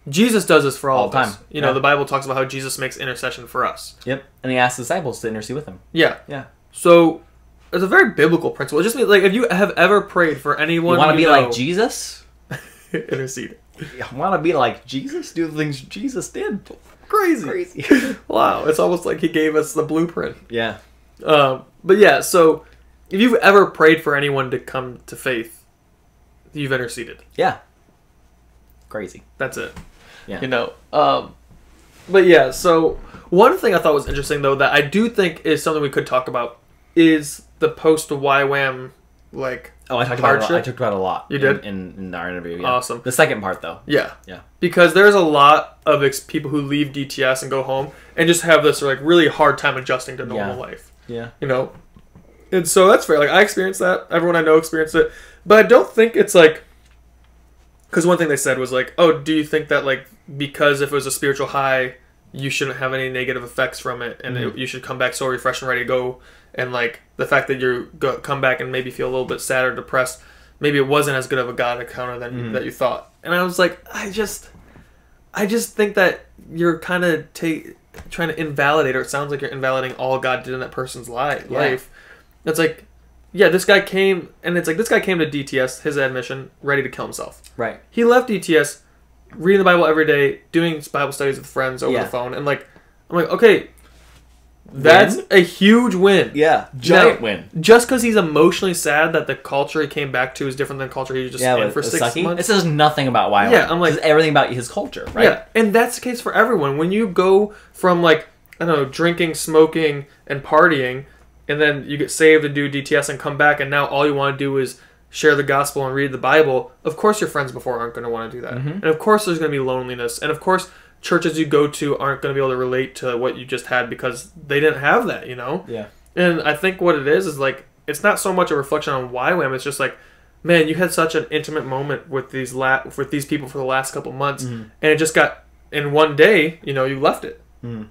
Jesus does this for all of us. You know, the Bible talks about how Jesus makes intercession for us. Yep. And he asks the disciples to intercede with him. Yeah. Yeah. So it's a very biblical principle. It just means if you have ever prayed for anyone you want to be like Jesus? Intercede. You want to be like Jesus? Do the things Jesus did. Crazy. Wow. It's almost like he gave us the blueprint. Yeah. But yeah, so if you've ever prayed for anyone to come to faith, you've interceded. Yeah. Crazy. That's it. Yeah. You know. But yeah, so one thing I thought was interesting, though, that I do think is something we could talk about is the post-YWAM, like, I talked hardship. about it a lot. You did? In our interview, yeah. Awesome. The second part, though. Yeah. Yeah. Because there's a lot of people who leave DTS and go home and just have this, like, really hard time adjusting to normal life. Yeah. You know? And so that's fair. Like, I experienced that. Everyone I know experienced it. But I don't think it's, like... Because one thing they said was, like, oh, do you think that, like, because if it was a spiritual high, you shouldn't have any negative effects from it, and you should come back so refreshed and ready to go, and, like, the fact that you come back and maybe feel a little bit sad or depressed, maybe it wasn't as good of a God encounter that you thought. And I was like, I just think that you're kind of trying to invalidate, or it sounds like you're invalidating all God did in that person's life. It's like, yeah, this guy came to DTS, his admission, ready to kill himself. Right. He left DTS, reading the Bible every day, doing Bible studies with friends over the phone, and, like, I'm like, okay, that's a huge win. Yeah, giant win. Just because he's emotionally sad that the culture he came back to is different than the culture he was just in for 6 months. It says nothing about YWAM. Yeah, I'm like... It says everything about his culture, right? Yeah, and that's the case for everyone. When you go from, like, I don't know, drinking, smoking, and partying, and then you get saved and do DTS and come back, and now all you want to do is share the gospel and read the Bible, of course your friends before aren't going to want to do that. And of course there's going to be loneliness. And of course churches you go to aren't going to be able to relate to what you just had because they didn't have that, you know? Yeah. And I think what it is like, it's not so much a reflection on YWAM, it's just like, man, you had such an intimate moment with these people for the last couple months, and it just got, in one day, you know, you left it. And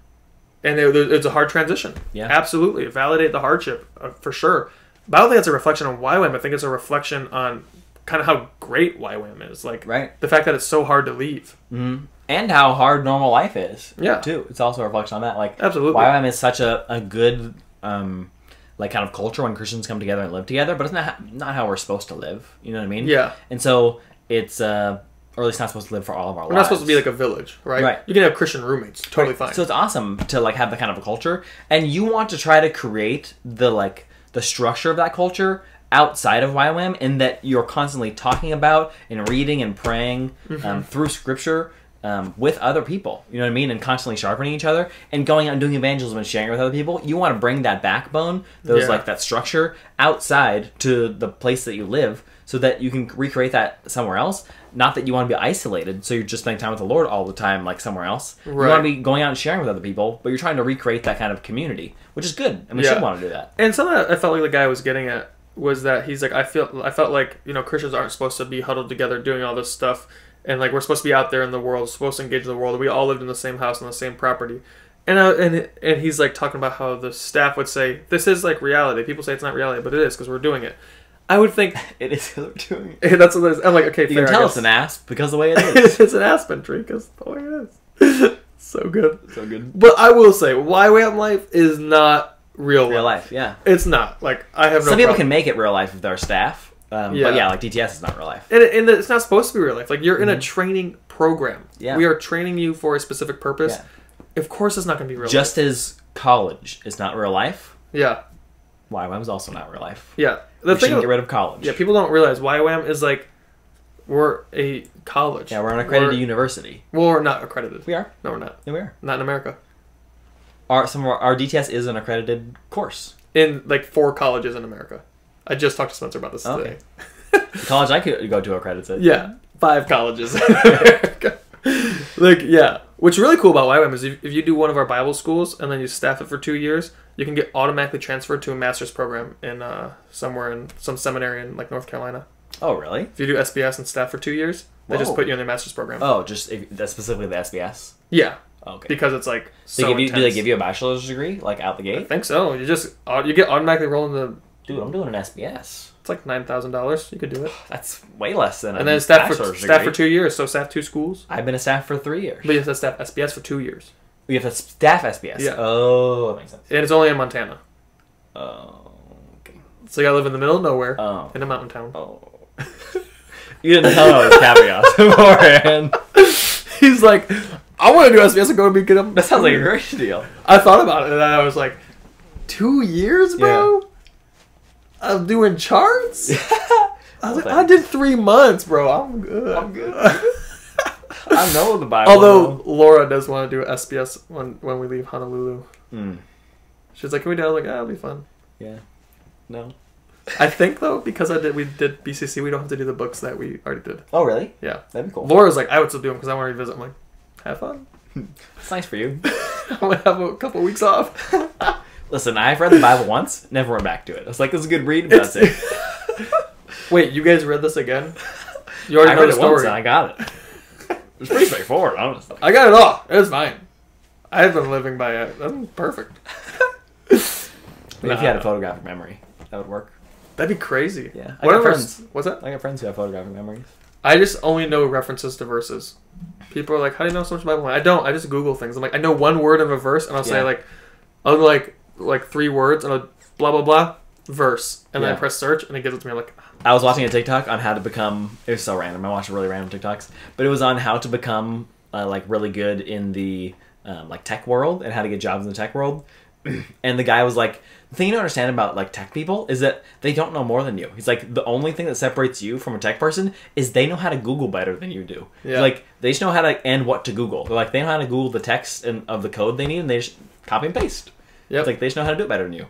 it's a hard transition. Yeah. Absolutely. Validate the hardship, for sure. But I don't think it's a reflection on YWAM. I think it's a reflection on kind of how great YWAM is. Like, the fact that it's so hard to leave. And how hard normal life is. Yeah. Too. It's also a reflection on that. Like, absolutely. YWAM is such a good, like, kind of culture when Christians come together and live together, but it's not how we're supposed to live. You know what I mean? Yeah. And so it's, or at least not supposed to live for all of our lives. We're not supposed to be like a village, right? Right. You can have Christian roommates. Totally fine. So it's awesome to, like, have that kind of a culture. And you want to try to create the structure of that culture outside of YWAM, in that you're constantly talking about and reading and praying through scripture with other people, you know what I mean, and constantly sharpening each other and going out and doing evangelism and sharing with other people. You want to bring that backbone, that structure outside to the place that you live, so that you can recreate that somewhere else. Not that you want to be isolated, so you're just spending time with the Lord all the time, like somewhere else. Right. You want to be going out and sharing with other people, but you're trying to recreate that kind of community, which is good, and we should want to do that. And something that I felt like the guy was getting at was that he's like, I felt like, you know, Christians aren't supposed to be huddled together doing all this stuff, and like we're supposed to be out there in the world, supposed to engage in the world. We all lived in the same house on the same property, and he's like talking about how the staff would say this is like reality. People say it's not reality, but it is because we're doing it. I would think it is because we're doing it. That's what it is. I'm like, okay, you can tell it's an asp because the way it is. It's an aspen tree because the way it is. So good, so good. But I will say, YWAM life is not real life. Yeah, it's not. Like, I have no some people can make it real life with their staff. But yeah, like DTS is not real life. And it's not supposed to be real life. Like, you're in a training program. Yeah. We are training you for a specific purpose. Yeah. Of course it's not going to be real life. Just as college is not real life. Yeah. YWAM is also not real life. Yeah. We shouldn't get rid of college. Yeah, people don't realize YWAM is like, we're a college. Yeah, we're an accredited university. Well, we're not accredited. We are. No, we're not. Yeah, we are. Not in America. Our DTS is an accredited course. In like 4 colleges in America. I just talked to Spencer about this today. The college I could go to accredits it. Yeah, 5 colleges in America. Like, yeah. What's really cool about YWAM is if you do one of our Bible schools and then you staff it for 2 years, you can get automatically transferred to a master's program in somewhere in some seminary in like North Carolina. Oh, really? If you do SBS and staff for 2 years, they just put you in their master's program. Oh, that's specifically the SBS? Yeah. Okay. Because it's like so intense. Do they give you a bachelor's degree like out the gate? I think so. You get automatically rolled into. Dude, I'm doing an SBS. It's like $9,000. You could do it. That's way less than. And then staff for 2 years. So staff 2 schools. I've been a staff for 3 years. But you have to staff SBS for 2 years. You have to staff SBS. Yeah. Oh, that makes sense. And it's only in Montana. Oh, okay. So you gotta live in the middle of nowhere. In a mountain town. Oh. You didn't tell me those caveats beforehand. He's like, I want to do SBS and go and get them. That sounds like a great deal. I thought about it and I was like, 2 years, bro? Yeah. I'm doing charts? I was like, I did 3 months, bro. I'm good. I know the Bible. Although Laura does want to do SBS when we leave Honolulu. She's like, can we do it? I was like, it'll be fun. Yeah. No. I think though, because we did BCC, we don't have to do the books that we already did. Oh really? Yeah. That'd be cool. Laura's like, I would still do them because I want to revisit. I'm like, have fun. It's nice for you. I'm gonna have a couple weeks off. Listen, I've read the Bible once, never went back to it. I was like, it's a good read, but that's it. Wait, you guys read this again? You already know read the it story. once and I got it. It's pretty straightforward, honestly. I got it all. It was fine. I've been living by it. That's perfect. If you had a photographic memory, that would work. That'd be crazy. Yeah. I got friends. What's that? I got friends who have photographic memories. I just only know references to verses. People are like, how do you know so much Bible? I don't. I just Google things. I'm like, I know one word of a verse, and I'll say I'll go like 3 words, and I'll blah, blah, blah, verse. And then I press search, and it gives it to me. I'm like, I was watching a TikTok on how to become, it was so random. I watch really random TikToks, but it was on how to become like really good in the like tech world and how to get jobs in the tech world. And the guy was like, the thing you don't understand about like tech people is that they don't know more than you. He's like, the only thing that separates you from a tech person is they know how to Google better than you do. Yeah. Like they just know how to and what to Google. They're like, they know how to Google the text and of the code they need, and they just copy and paste. Yep. It's like they just know how to do it better than you.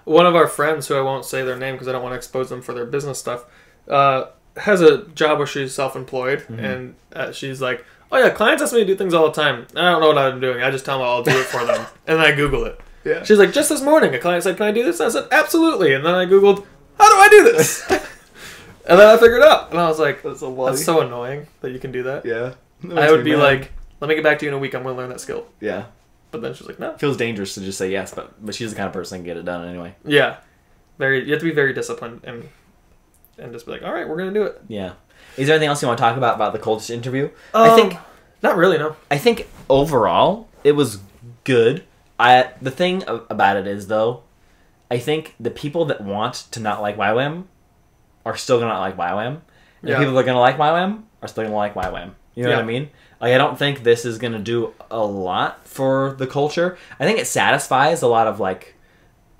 One of our friends, who I won't say their name because I don't want to expose them for their business stuff, has a job where she's self-employed, and she's like, oh yeah, clients ask me to do things all the time. I don't know what I'm doing. I just tell them I'll do it for them. And then I Google it. Yeah. She's like, just this morning, a client said, can I do this? And I said, absolutely. And then I Googled, how do I do this? And then I figured it out. And I was like, that's so annoying that you can do that. Yeah. I would be like, let me get back to you in a week. I'm going to learn that skill. Yeah. But then she's like, no. It feels dangerous to just say yes, but she's the kind of person that can get it done anyway. Yeah. You have to be very disciplined and just be like, all right, we're going to do it. Yeah. Is there anything else you want to talk about the Cultish interview? I think... Not really, no. I think overall, it was good. The thing about it is, though, I think the people that want to not like YWAM are still going to not like YWAM. And the people that are going to like YWAM are still going to like YWAM. You know what I mean? Like, I don't think this is going to do a lot for the culture. I think it satisfies a lot of, like,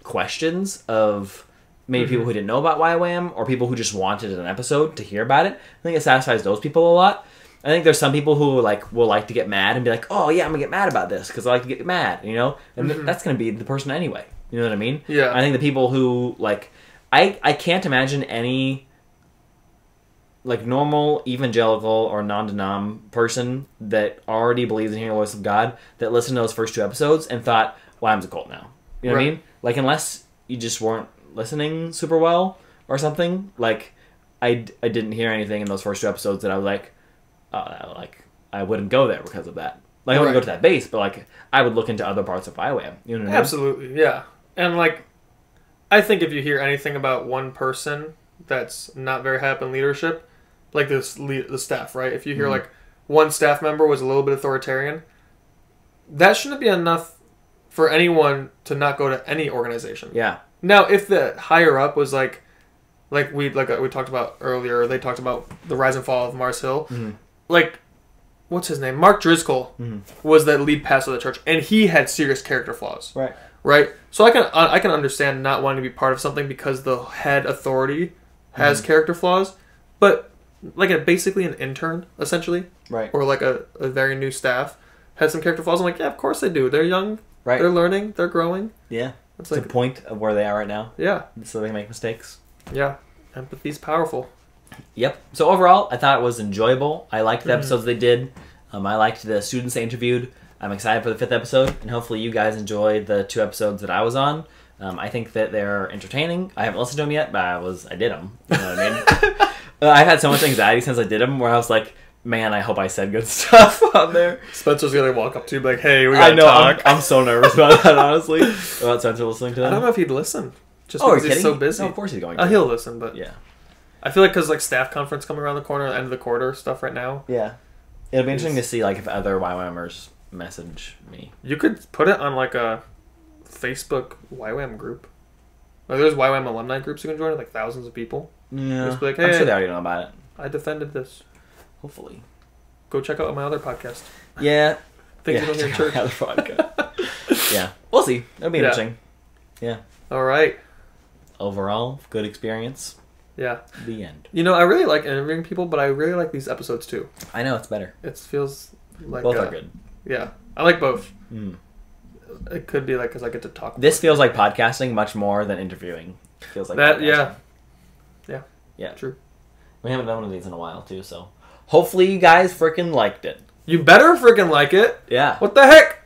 questions of maybe people who didn't know about YWAM or people who just wanted an episode to hear about it. I think it satisfies those people a lot. I think there's some people who will like to get mad and be like, oh yeah, I'm gonna get mad about this because I like to get mad, you know, and that's gonna be the person anyway. You know what I mean? Yeah. I think the people who like, I can't imagine any like normal evangelical or non-denom person that already believes in hearing the voice of God that listened to those first 2 episodes and thought, well, I'm a cult now. You know what I mean? Like unless you just weren't listening super well or something. Like I didn't hear anything in those first 2 episodes that I was like. I wouldn't go there because of that. Like, I wouldn't go to that base, but, like, I would look into other parts of YWAM. You know what I mean? Absolutely, yeah. And, like, I think if you hear anything about one person that's not very high up in leadership, like the staff, right? If you hear, like, one staff member was a little bit authoritarian, that shouldn't be enough for anyone to not go to any organization. Yeah. Now, if the higher up was, like we talked about earlier, they talked about the rise and fall of Mars Hill, like, what's his name? Mark Driscoll was the lead pastor of the church, and he had serious character flaws. Right. So I can understand not wanting to be part of something because the head authority has character flaws, but like basically an intern essentially, right? Or like a very new staff has some character flaws. I'm like, yeah, of course they do. They're young, right? They're learning. They're growing. Yeah, it's like the point of where they are right now. Yeah, so they make mistakes. Yeah, empathy's powerful. Yep. So overall, I thought it was enjoyable. I liked the episodes they did. I liked the students they interviewed. I'm excited for the 5th episode, and hopefully you guys enjoyed the 2 episodes that I was on. I think that they're entertaining. I haven't listened to them yet, but I did them. You know what I mean? I've had so much anxiety since I did them, where I was like, man, I hope I said good stuff on there. Spencer's gonna walk up to you and be like, hey, we gotta talk. I'm so nervous about that, honestly. About Spencer listening to them. I don't know if he'd listen. Just because he's so busy. No, of course he's going to. He'll listen, but... Yeah. I feel like because like staff conference coming around the corner, end of the quarter stuff right now. Yeah. It'll be interesting to see like if other YWAMers message me. You could put it on like a Facebook YWAM group. Like there's YWAM alumni groups you can join, like thousands of people. Yeah. Just be like, hey, I'm sure they already know about it. I defended this. Hopefully. Go check out my other podcast. Yeah. Things you don't hear in church. Other podcast. Yeah. We'll see. It'll be interesting. Yeah. All right. Overall, good experience. Yeah. The end. You know, I really like interviewing people, but I really like these episodes too. I know, it's better. It feels like Both are good. Yeah, I like both. Mm. It could be like because I get to talk. This feels like podcasting much more than interviewing. It feels like that. podcasting. Yeah, true. We haven't done one of these in a while too, so hopefully you guys freaking liked it. You better freaking like it. Yeah. What the heck?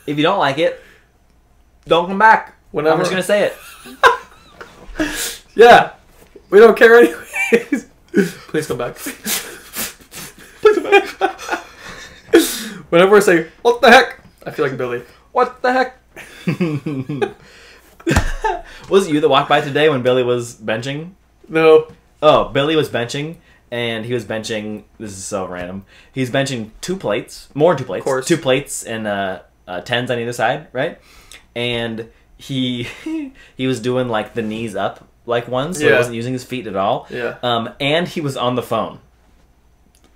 If you don't like it, don't come back. Whenever. I'm just gonna say it. Yeah, we don't care anyways. Please come back. Please come back. Whenever I say "What the heck," I feel like Billy. What the heck? Was it you that walked by today when Billy was benching? No. Oh, Billy was benching, and he was benching. This is so random. He's benching 2 plates, more than 2 plates, Of course. 2 plates and 10s on either side, right? And he was doing like the knees up like ones, so he wasn't using his feet at all. Yeah. And he was on the phone.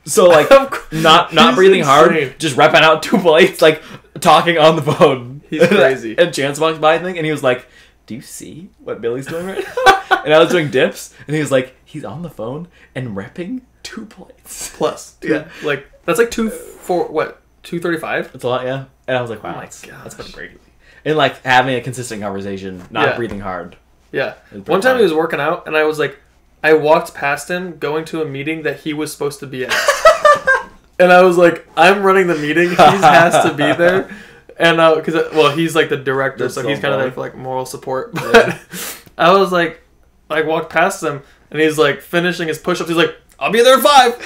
So like not breathing insane. hard, just repping out 2 plates, like talking on the phone. He's crazy. And Chance walked by and he was like, "Do you see what Billy's doing right now?" And I was doing dips, and he was like, "He's on the phone and repping 2 plates Plus. Yeah. Like that's like 235. That's a lot, yeah. And I was like, "Wow, Oh my that's gosh. been crazy." And like having a consistent conversation, not Yeah. breathing hard. Yeah. It was One time fun. he was working out, and I was like, I walked past him going to a meeting that he was supposed to be at. And I was like, I'm running the meeting. He has to be there. And because he's like the director, That's so so he's kind of funny. there for like moral support. But I was like, I walked past him, and he's like finishing his push-ups. He's like, "I'll be there at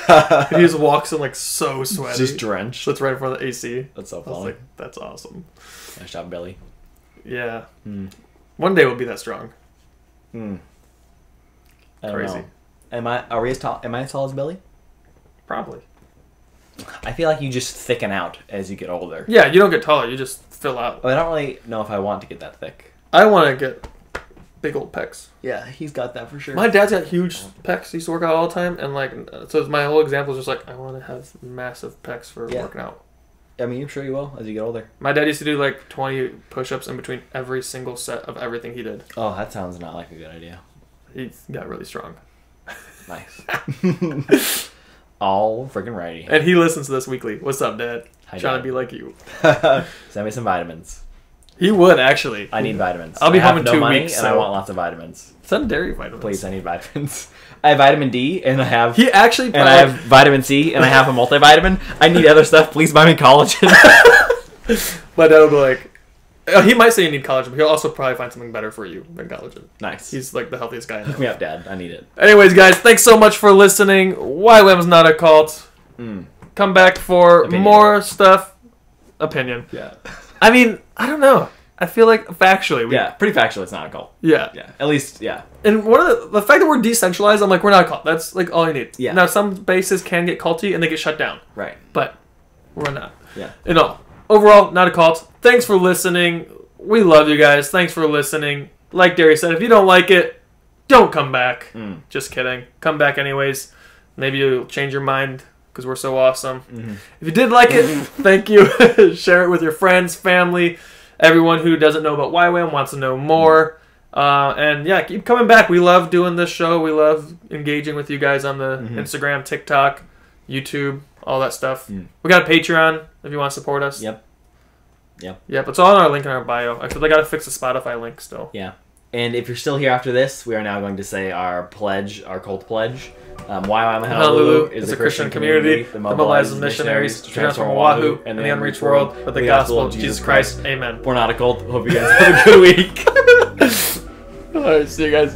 5." And he just walks in like so sweaty, Just drenched. so it's right in front of the AC. That's so I was funny. like, that's awesome. Nice job, Billy. Yeah. Mm. One day we'll be that strong. Mm. I don't Crazy. know. Are we as tall? Am I as tall as Billy? Probably. I feel like you just thicken out as you get older. Yeah, you don't get taller. You just fill out. I don't really know if I want to get that thick. I want to get big old pecs. Yeah, he's got that for sure. My dad's got huge pecs. He used to work out all the time, and like, so my whole example is just like, I want to have massive pecs for working out. I mean, I'm sure you will as you get older. My dad used to do like 20 push-ups in between every single set of everything he did. Oh, that sounds not like a good idea. He got really strong. Nice. All freaking righty. And he listens to this weekly. What's up, Dad? Hi, Trying Dad. to be like you. Send me some vitamins. He would, actually. I need vitamins. I'll be I home have in 2 money, weeks, and I so- want lots of vitamins. Send Derry vitamins. Please, I need vitamins. I have vitamin D, and I have He actually... and I have vitamin C, and I have a multivitamin. I need other stuff. Please buy me collagen. My dad will be like... He might say you need collagen, but he'll also probably find something better for you than collagen. Nice. He's like the healthiest guy in the Hook me up, Dad. I need it. Anyways, guys, thanks so much for listening. YWAM's not a cult. Come back for Opinion. more stuff. Opinion. Yeah. I mean, I don't know. I feel like factually, Yeah, pretty factual. It's not a cult. yeah. Yeah, at least, yeah. And one of the fact that we're decentralized, I'm like, we're not a cult. That's like all you need. Yeah. Now, some bases can get culty and they get shut down, Right. but we're not. Yeah. In all, overall, not a cult. Thanks for listening. We love you guys. Thanks for listening. Like Derry said, if you don't like it, don't come back. Just kidding. Come back anyways. Maybe you'll change your mind because we're so awesome. If you did like it, thank you. Share it with your friends, family, everyone who doesn't know about YWAM, wants to know more. And yeah, keep coming back. We love doing this show. We love engaging with you guys on the Instagram, TikTok, YouTube, all that stuff. We got a Patreon if you want to support us. Yep. Yep, it's all in our link in our bio. Except I got to fix the Spotify link still. Yeah. And if you're still here after this, we are now going to say our pledge, our cult pledge. YWAM Honolulu is a Christian community that mobilizes missionaries to transform Oahu and the unreached world with the gospel of Jesus Christ. Amen. We're not a cult. Hope you guys have a good week. All right, see you guys.